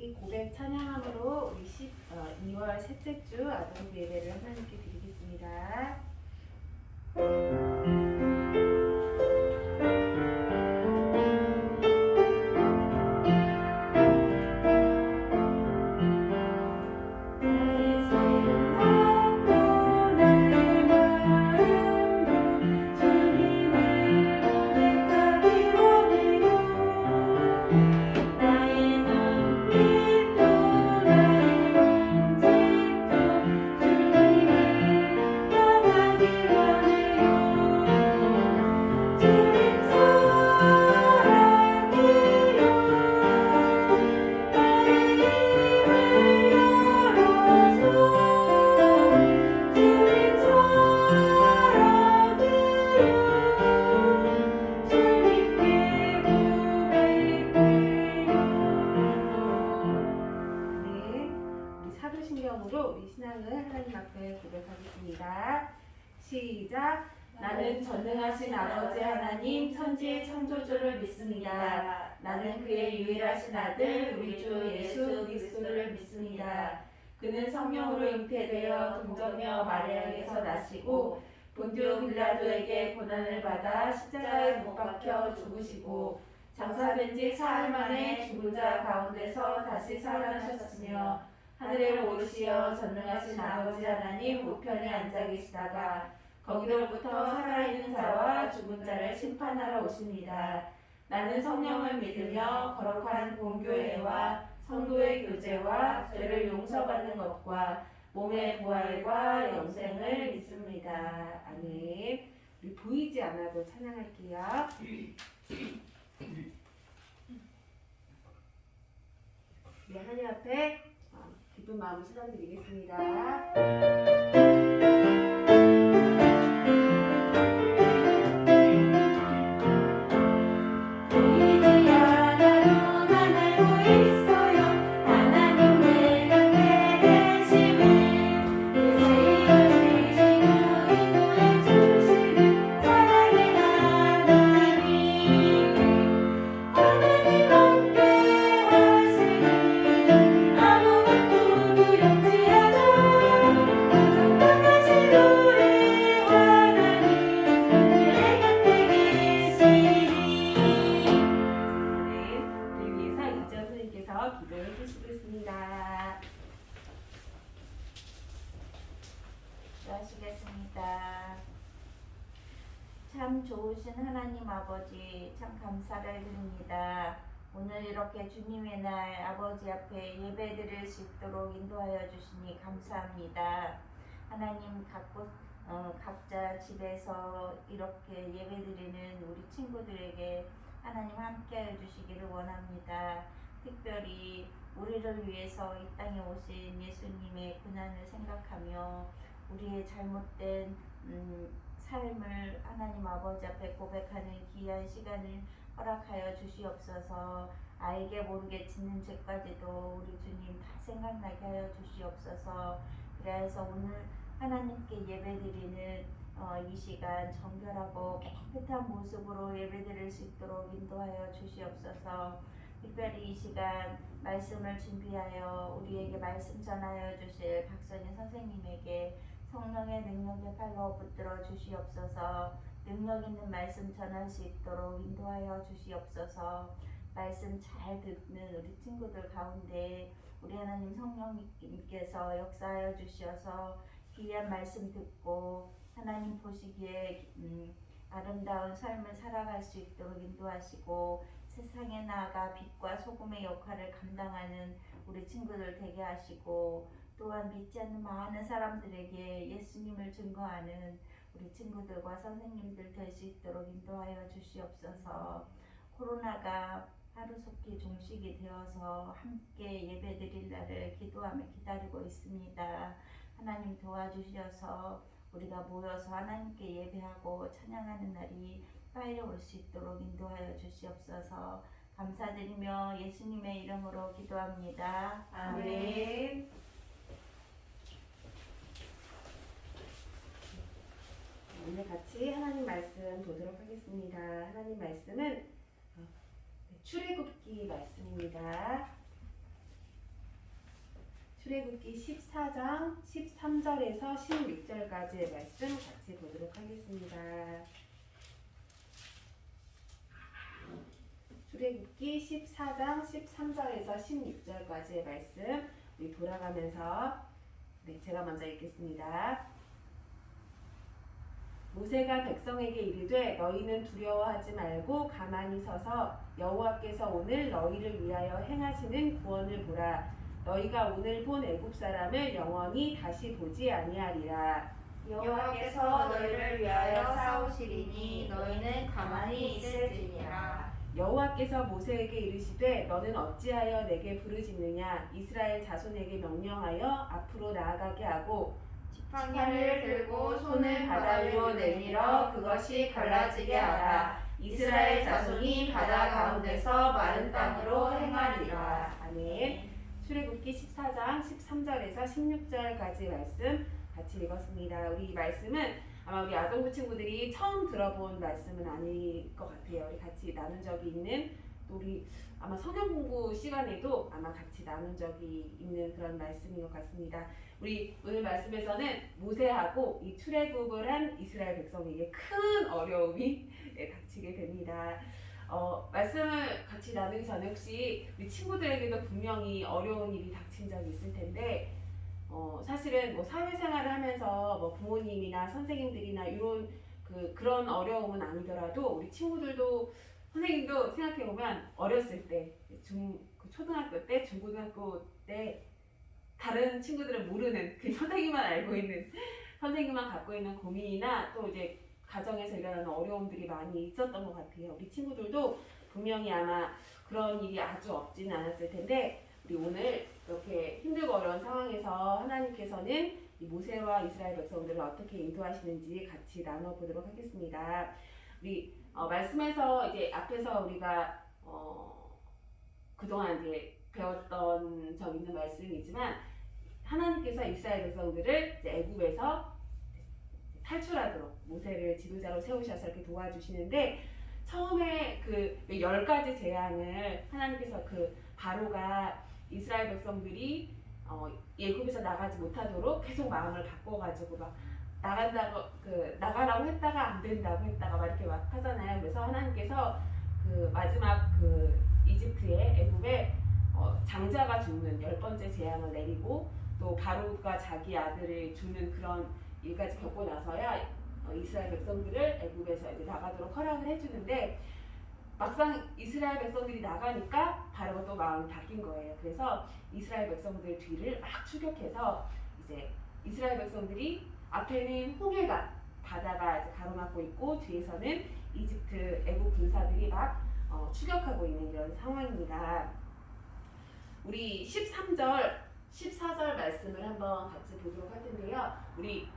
우리 고백 찬양함으로 우리 2월 셋째 주 아동부 예배를 하나님께 드리겠습니다. 사도신경으로 우리 신앙을 하나님 앞에 고백하겠습니다. 시작. 나는 전능하신 아버지 하나님 천지의 창조주를 믿습니다. 나는 그의 유일하신 아들 우리 주 예수 그리스도를 믿습니다. 그는 성령으로 잉태되어 동정녀 마리아에게서 나시고 본디오 빌라도에게 고난을 받아 십자가에 못 박혀 죽으시고 장사된 지 사흘 만에 죽은 자 가운데서 다시 살아나셨으며 하늘에 오르시어 전능하신 아버지 하나님 우편에 앉아 계시다가 거기로부터 살아있는 자와 죽은 자를 심판하러 오십니다. 나는 성령을 믿으며 거룩한 공교회와 성도의 교제와 죄를 용서받는 것과 몸의 부활과 영생을 믿습니다. 아멘. 우리 보이지 않아도 찬양할게요. 우리 하나님 앞에 기쁜 마음을 쏟아드리겠습니다. 기도해 주시겠습니다. 기도하시겠습니다. 참 좋으신 하나님 아버지 참 감사를 드립니다. 오늘 이렇게 주님의 날 아버지 앞에 예배 드릴 수 있도록 인도하여 주시니 감사합니다. 하나님 각자 집에서 이렇게 예배 드리는 우리 친구들에게 하나님 함께하여 주시기를 원합니다. 특별히 우리를 위해서 이 땅에 오신 예수님의 고난을 생각하며 우리의 잘못된 삶을 하나님 아버지 앞에 고백하는 귀한 시간을 허락하여 주시옵소서. 알게 모르게 짓는 죄까지도 우리 주님 다 생각나게 하여 주시옵소서. 그래서 오늘 하나님께 예배드리는 이 시간 정결하고 깨끗한 모습으로 예배드릴 수 있도록 인도하여 주시옵소서. 특별히 이 시간 말씀을 준비하여 우리에게 말씀 전하여 주실 박선희 선생님에게 성령의 능력의 팔로 붙들어 주시옵소서. 능력 있는 말씀 전할 수 있도록 인도하여 주시옵소서. 말씀 잘 듣는 우리 친구들 가운데 우리 하나님 성령님께서 역사하여 주셔서 귀한 말씀 듣고 하나님 보시기에 아름다운 삶을 살아갈 수 있도록 인도하시고 세상에 나아가 빛과 소금의 역할을 감당하는 우리 친구들 되게 하시고 또한 믿지 않는 많은 사람들에게 예수님을 증거하는 우리 친구들과 선생님들 될 수 있도록 인도하여 주시옵소서. 코로나가 하루속히 종식이 되어서 함께 예배드릴 날을 기도하며 기다리고 있습니다. 하나님 도와주셔서 우리가 모여서 하나님께 예배하고 찬양하는 날이 빨리 올 수 있도록 인도하여 주시옵소서. 감사드리며 예수님의 이름으로 기도합니다. 아멘. 오늘 같이 하나님 말씀 보도록 하겠습니다. 하나님 말씀은 출애굽기 말씀입니다. 출애굽기 14장 13절에서 16절까지의 말씀 같이 보도록 하겠습니다. 출애굽기 14장 13절에서 16절까지의 말씀 우리 돌아가면서 제가 먼저 읽겠습니다. 모세가 백성에게 이르되 너희는 두려워하지 말고 가만히 서서 여호와께서 오늘 너희를 위하여 행하시는 구원을 보라. 너희가 오늘 본 애굽 사람을 영원히 다시 보지 아니하리라. 여호와께서 너희를 위하여 싸우시리니 너희는 가만히 있을지니라. 여호와께서 모세에게 이르시되 너는 어찌하여 내게 부르짖느냐. 이스라엘 자손에게 명령하여 앞으로 나아가게 하고 지팡이를 들고 손을 바다 위로 내밀어 그것이 갈라지게 하라. 이스라엘 자손이 바다 가운데서 마른 땅으로 행하리라. 아멘. 출애굽기 14장 13절에서 16절까지 말씀 같이 읽었습니다. 우리 이 말씀은 아마 우리 아동부 친구들이 처음 들어본 말씀은 아닐 것 같아요. 우리 같이 나눈 적이 있는, 또 우리 아마 성경 공부 시간에도 아마 같이 나눈 적이 있는 그런 말씀인 것 같습니다. 우리 오늘 말씀에서는 모세하고 이 출애굽을 한 이스라엘 백성에게 큰 어려움이 닥치게 됩니다. 말씀을 같이 나누기 전에 혹시 우리 친구들에게도 분명히 어려운 일이 닥친 적이 있을 텐데, 사실은 뭐 사회생활을 하면서 뭐 부모님이나 선생님들이나 이런 그런 어려움은 아니더라도 우리 친구들도 선생님도 생각해 보면 어렸을 때 초등학교 때 중고등학교 때 다른 친구들은 모르는 그 선생님만 알고 있는 선생님만 갖고 있는 고민이나 또 이제 가정에서 일어나는 어려움들이 많이 있었던 것 같아요. 우리 친구들도 분명히 아마 그런 일이 아주 없지는 않았을 텐데, 우리 오늘 이렇게 힘들고 어려운 상황에서 하나님께서는 이 모세와 이스라엘 백성들을 어떻게 인도하시는지 같이 나눠보도록 하겠습니다. 우리 말씀에서 이제 앞에서 우리가 그동안 이제 배웠던 적 있는 말씀이지만, 하나님께서 이스라엘 백성들을 이제 애굽에서 탈출하도록 모세를 지도자로 세우셔서 이렇게 도와주시는데, 처음에 그 10가지 재앙을 하나님께서 바로가 이스라엘 백성들이 애굽에서 나가지 못하도록 계속 마음을 바꿔가지고 막 나가라고 했다가 안 된다고 했다가 막 이렇게 막 하잖아요. 그래서 하나님께서 마지막 이집트의 애굽에 장자가 죽는 10번째 재앙을 내리고, 또 바로가 자기 아들을 죽는 그런 일까지 겪고 나서야 이스라엘 백성들을 애굽에서 이제 나가도록 허락을 해주는데, 막상 이스라엘 백성들이 나가니까 바로가 또 마음이 바뀐 거예요. 그래서 이스라엘 백성들 뒤를 막 추격해서 이제 이스라엘 백성들이 앞에는 홍해가 바다가 이제 가로막고 있고 뒤에서는 이집트 애국 군사들이 막 추격하고 있는 이런 상황입니다. 우리 13절, 14절 말씀을 한번 같이 보도록 할 텐데요. 우리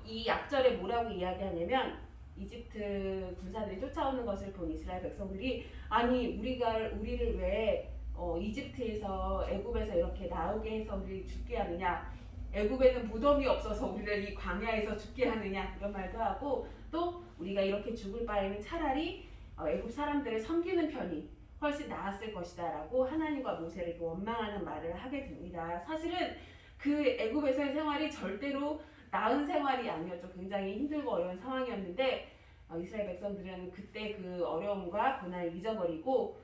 이 약절에 뭐라고 이야기하냐면, 이집트 군사들이 쫓아오는 것을 본 이스라엘 백성들이 아니 우리를 왜 이집트에서 애굽에서 이렇게 나오게 해서 우리를 죽게 하느냐, 애굽에는 무덤이 없어서 우리를 이 광야에서 죽게 하느냐, 이런 말도 하고, 또 우리가 이렇게 죽을 바에는 차라리 애굽 사람들을 섬기는 편이 훨씬 나았을 것이다 라고 하나님과 모세를 원망하는 말을 하게 됩니다. 사실은 그 애굽에서의 생활이 절대로 나은 생활이 아니었죠. 굉장히 힘들고 어려운 상황이었는데 이스라엘 백성들은 그때 그 어려움과 고난을 잊어버리고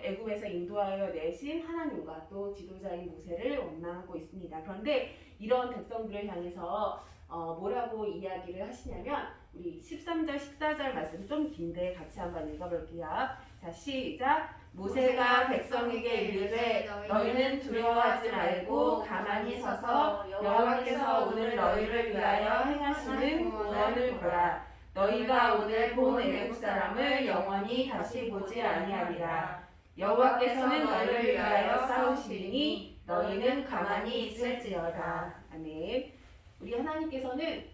애굽에서 인도하여 내신 하나님과 또 지도자인 모세를 원망하고 있습니다. 그런데 이런 백성들을 향해서 뭐라고 이야기를 하시냐면, 우리 13절 14절 말씀 좀 긴데 같이 한번 읽어볼게요. 자, 시작. 모세가 백성에게 이르되 너희는 두려워하지 말고 가만히 서서 여호와께서 오늘 너희를 위하여 행하시는 구원을 보라. 너희가 오늘 본 애굽 사람을 영원히 다시 보지 아니하리라. 여호와께서는 너희를 위하여 싸우시리니 너희는 가만히 있을지어다. 아멘. 우리 하나님께서는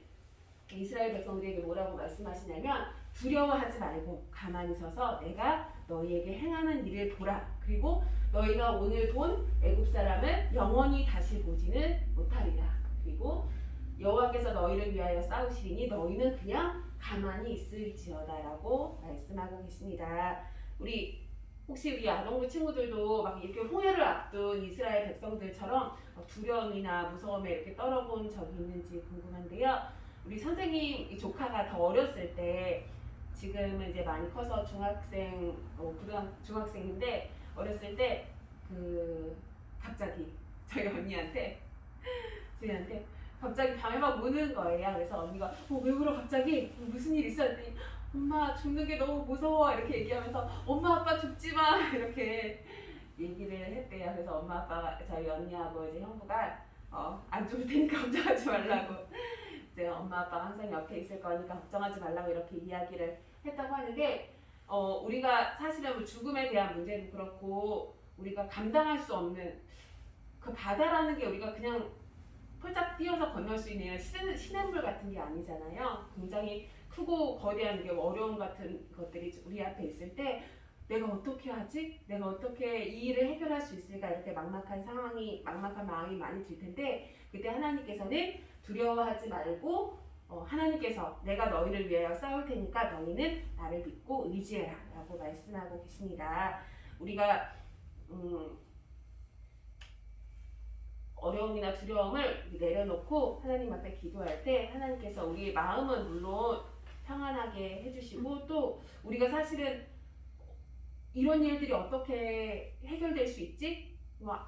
이스라엘 백성들에게 뭐라고 말씀하시냐면, 두려워하지 말고 가만히 서서 내가 너희에게 행하는 일을 보라. 그리고 너희가 오늘 본 애굽 사람을 영원히 다시 보지는 못하리라. 그리고 여호와께서 너희를 위하여 싸우시리니 너희는 그냥 가만히 있을지어다라고 말씀하고 계십니다. 우리 혹시 우리 아동부 친구들도 막 이렇게 홍해를 앞둔 이스라엘 백성들처럼 두려움이나 무서움에 이렇게 떨어본 적이 있는지 궁금한데요. 우리 선생님 이 조카가 더 어렸을 때, 지금은 이제 많이 커서 중학생, 중학생인데 어렸을 때 갑자기 저희 언니한테 갑자기 밤에 막 우는 거예요. 그래서 언니가 왜 울어 갑자기? 무슨 일 있어? 했더니 엄마 죽는 게 너무 무서워 이렇게 얘기하면서 엄마 아빠 죽지 마 이렇게 얘기를 했대요. 그래서 엄마 아빠가, 저희 언니하고 이제 형부가 안 죽을 테니까 걱정하지 말라고, 이제 엄마 아빠가 항상 옆에 있을 거니까 걱정하지 말라고 이렇게 이야기를 했다고 하는데, 우리가 사실은 뭐 죽음에 대한 문제도 그렇고 우리가 감당할 수 없는 그 바다라는 게 우리가 그냥 폴짝 뛰어서 건널 수 있는 시냇물 같은 게 아니잖아요. 굉장히 크고 거대한 게 어려움 같은 것들이 우리 앞에 있을 때 내가 어떻게 하지? 내가 어떻게 이 일을 해결할 수 있을까? 이렇게 막막한 마음이 많이 들 텐데, 그때 하나님께서는 두려워하지 말고 하나님께서 내가 너희를 위하여 싸울 테니까 너희는 나를 믿고 의지해라 라고 말씀하고 계십니다. 우리가 어려움이나 두려움을 내려놓고 하나님 앞에 기도할 때 하나님께서 우리의 마음은 물론 평안하게 해주시고, 또 우리가 사실은 이런 일들이 어떻게 해결될 수 있지?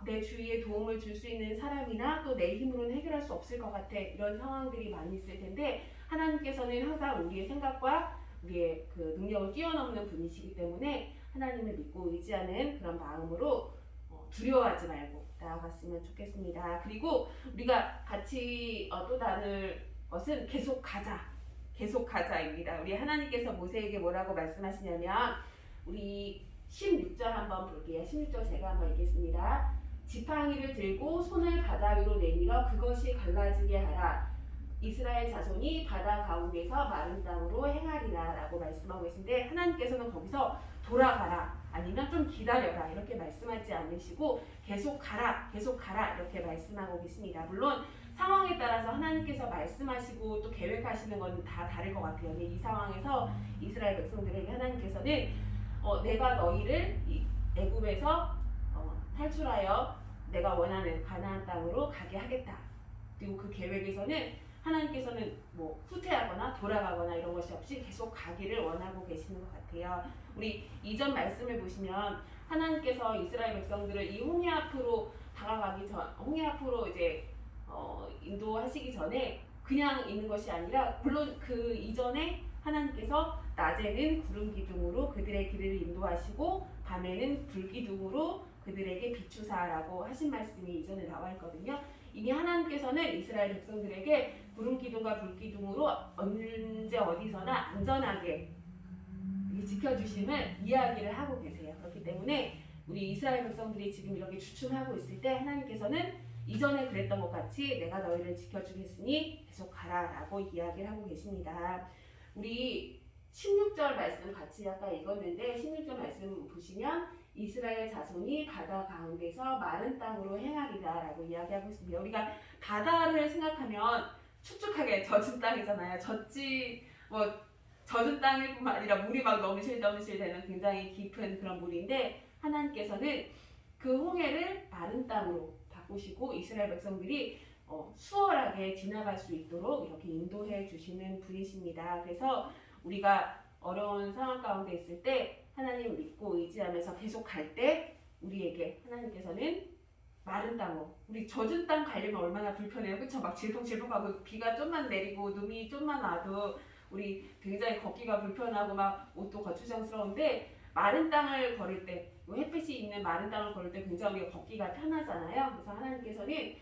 내 주위에 도움을 줄 수 있는 사람이나 또 내 힘으로는 해결할 수 없을 것 같아, 이런 상황들이 많이 있을 텐데, 하나님께서는 항상 우리의 생각과 우리의 그 능력을 뛰어넘는 분이시기 때문에 하나님을 믿고 의지하는 그런 마음으로 두려워하지 말고 나아갔으면 좋겠습니다. 그리고 우리가 같이 또 나눌 것은 계속 가자입니다. 우리 하나님께서 모세에게 뭐라고 말씀하시냐면, 우리 16절 한번 볼게요. 16절 제가 한번 읽겠습니다. 지팡이를 들고 손을 바다 위로 내밀어 그것이 갈라지게 하라. 이스라엘 자손이 바다 가운데서 마른 땅으로 행하리라 라고 말씀하고 계신데, 하나님께서는 거기서 돌아가라, 아니면 좀 기다려라 이렇게 말씀하지 않으시고 계속 가라 이렇게 말씀하고 계십니다. 물론 상황에 따라서 하나님께서 말씀하시고 또 계획하시는 건 다 다를 것 같아요. 근데 이 상황에서 이스라엘 백성들에게 하나님께서는 내가 너희를 이 애굽에서 탈출하여 내가 원하는 가나안 땅으로 가게 하겠다. 그리고 그 계획에서는 하나님께서는 뭐 후퇴하거나 돌아가거나 이런 것이 없이 계속 가기를 원하고 계시는 것 같아요. 우리 이전 말씀을 보시면 하나님께서 이스라엘 백성들을 이 홍해 앞으로 홍해 앞으로 이제 인도하시기 전에 그냥 있는 것이 아니라, 물론 그 이전에 하나님께서 낮에는 구름 기둥으로 그들의 길을 인도하시고 밤에는 불 기둥으로 그들에게 비추사라고 하신 말씀이 이전에 나와 있거든요. 이미 하나님께서는 이스라엘 백성들에게 구름 기둥과 불 기둥으로 언제 어디서나 안전하게 지켜주심을 이야기를 하고 계세요. 그렇기 때문에 우리 이스라엘 백성들이 지금 이렇게 주춤하고 있을 때 하나님께서는 이전에 그랬던 것 같이 내가 너희를 지켜주겠으니 계속 가라라고 이야기를 하고 계십니다. 우리 16절 말씀 같이 아까 읽었는데, 16절 말씀 보시면 이스라엘 자손이 바다 가운데서 마른 땅으로 행하리라 라고 이야기하고 있습니다. 우리가 바다를 생각하면 축축하게 젖은 땅이잖아요. 젖은 땅일 뿐만 아니라 물이 막 넘실 되는 굉장히 깊은 그런 물인데, 하나님께서는 그 홍해를 마른 땅으로 바꾸시고 이스라엘 백성들이 수월하게 지나갈 수 있도록 이렇게 인도해 주시는 분이십니다. 그래서 우리가 어려운 상황 가운데 있을 때 하나님 믿고 의지하면서 계속 갈 때 우리에게 하나님께서는 마른 땅으로, 우리 젖은 땅 가려면 얼마나 불편해요. 그쵸? 막 질퍽질퍽하고 비가 좀만 내리고 눈이 좀만 와도 우리 굉장히 걷기가 불편하고 막 옷도 거추장스러운데, 마른 땅을 걸을 때, 햇빛이 있는 마른 땅을 걸을 때 굉장히 우리가 걷기가 편하잖아요. 그래서 하나님께서는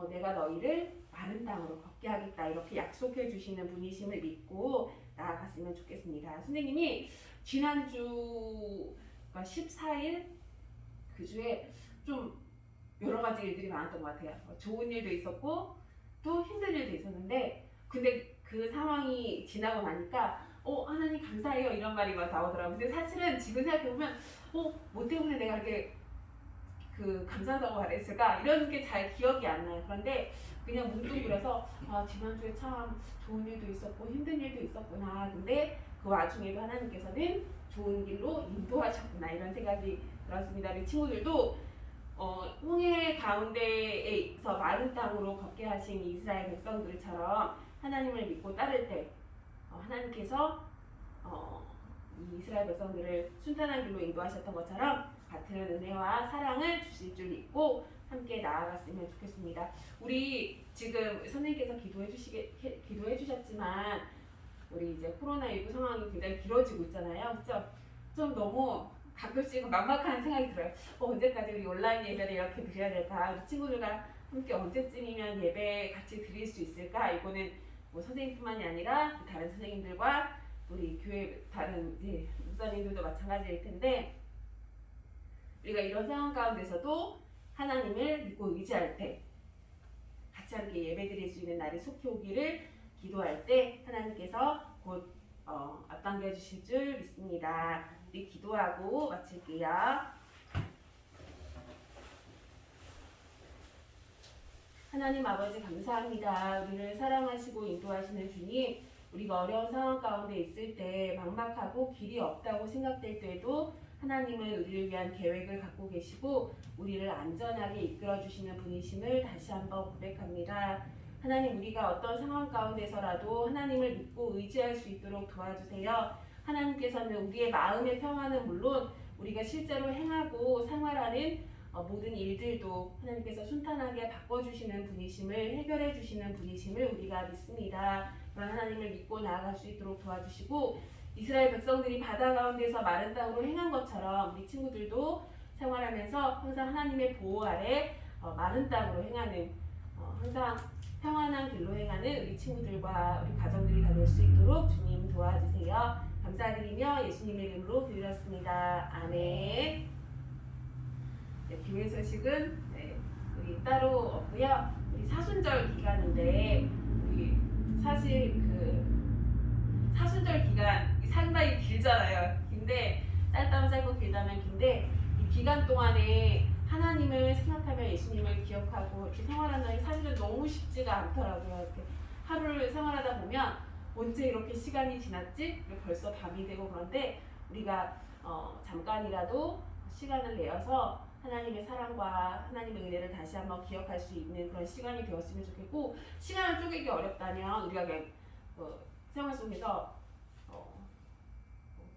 내가 너희를 마른 땅으로 걷게 하겠다 이렇게 약속해 주시는 분이심을 믿고 나아갔으면 좋겠습니다. 선생님이 지난주가 14일 그 주에 좀 여러 가지 일들이 많았던 것 같아요. 좋은 일도 있었고 또 힘든 일도 있었는데, 근데 그 상황이 지나고 나니까 하나님 감사해요 이런 말이 막 나오더라고요. 근데 사실은 지금 생각해보면 뭐 때문에 내가 이렇게 감사하다고 말했을까 이런 게 잘 기억이 안 나요. 그런데 그냥 문득 그래서 지난주에 참 좋은 일도 있었고 힘든 일도 있었구나. 근데 그 와중에도 하나님께서는 좋은 길로 인도하셨구나 이런 생각이 들었습니다. 우리 친구들도 홍해 가운데에서 마른 땅으로 걷게 하신 이스라엘 백성들처럼 하나님을 믿고 따를 때 하나님께서 이 이스라엘 백성들을 순탄한 길로 인도하셨던 것처럼 같은 은혜와 사랑을 주실 줄 믿고 함께 나아갔으면 좋겠습니다. 우리 지금 선생님께서 기도해 주셨지만 우리 이제 코로나19 상황이 굉장히 길어지고 있잖아요. 그렇죠? 좀 너무 가끔씩 막막한 생각이 들어요. 언제까지 우리 온라인 예배를 이렇게 드려야 될까? 우리 친구들과 함께 언제쯤이면 예배 같이 드릴 수 있을까? 이거는 뭐 선생님뿐만이 아니라 다른 선생님들과 우리 교회 다른 목사님들도 마찬가지일 텐데 우리가 이런 상황 가운데서도 하나님을 믿고 의지할 때 같이 함께 예배 드릴 수 있는 날이 속히 오기를 기도할 때 하나님께서 곧 앞당겨 주실 줄 믿습니다. 우리 기도하고 마칠게요. 하나님 아버지 감사합니다. 우리를 사랑하시고 인도하시는 주님, 우리가 어려운 상황 가운데 있을 때 막막하고 길이 없다고 생각될 때도 하나님은 우리를 위한 계획을 갖고 계시고 우리를 안전하게 이끌어 주시는 분이심을 다시 한번 고백합니다. 하나님, 우리가 어떤 상황 가운데서라도 하나님을 믿고 의지할 수 있도록 도와주세요. 하나님께서는 우리의 마음의 평화는 물론 우리가 실제로 행하고 생활하는 모든 일들도 하나님께서 순탄하게 바꿔주시는 분이심을, 해결해 주시는 분이심을 우리가 믿습니다. 그런 하나님을 믿고 나아갈 수 있도록 도와주시고 이스라엘 백성들이 바다 가운데서 마른 땅으로 행한 것처럼 우리 친구들도 생활하면서 항상 하나님의 보호 아래 마른 땅으로 행하는 항상 평안한 길로 행하는 우리 친구들과 우리 가정들이 다 될 수 있도록 주님 도와주세요. 감사드리며 예수님의 이름으로 드렸습니다. 아멘. 네, 교회 소식은 우리 따로 없고요. 우리 사순절 기간인데 우리 사실 그 사순절 기간 상당히 길잖아요. 긴데 짧고 길다면 긴데 이 기간 동안에 하나님을 생각하며 예수님을 기억하고 이렇게 생활하는 게 사실은 너무 쉽지가 않더라고요. 이렇게 하루를 생활하다 보면 언제 이렇게 시간이 지났지? 벌써 밤이 되고 그런데 우리가 잠깐이라도 시간을 내어서 하나님의 사랑과 하나님의 은혜를 다시 한번 기억할 수 있는 그런 시간이 되었으면 좋겠고 시간을 쪼개기 어렵다면 우리가 그냥 생활 속에서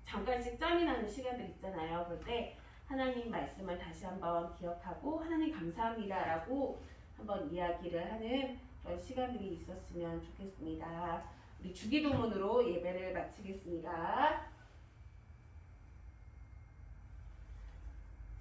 잠깐씩 짬이 나는 시간들 있잖아요. 그럴 때 하나님 말씀을 다시 한번 기억하고 하나님 감사합니다라고 한번 이야기를 하는 그런 시간들이 있었으면 좋겠습니다. 우리 주기도문으로 예배를 마치겠습니다.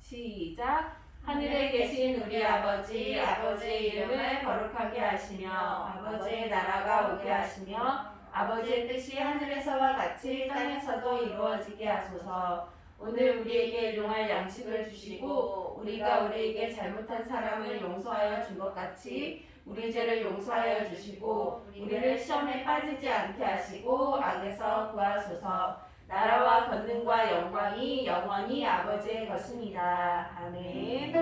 시작. 하늘에 계신 우리 아버지, 아버지의 이름을 거룩하게 하시며 아버지의 나라가 오게 하시며 아버지의 뜻이 하늘에서와 같이 땅에서도 이루어지게 하소서. 오늘 우리에게 일용할 양식을 주시고 우리가 우리에게 잘못한 사람을 용서하여 준 것 같이 우리 죄를 용서하여 주시고 우리를 시험에 빠지지 않게 하시고 악에서 구하소서. 나라와 권능과 영광이 영원히 아버지의 것입니다. 아멘.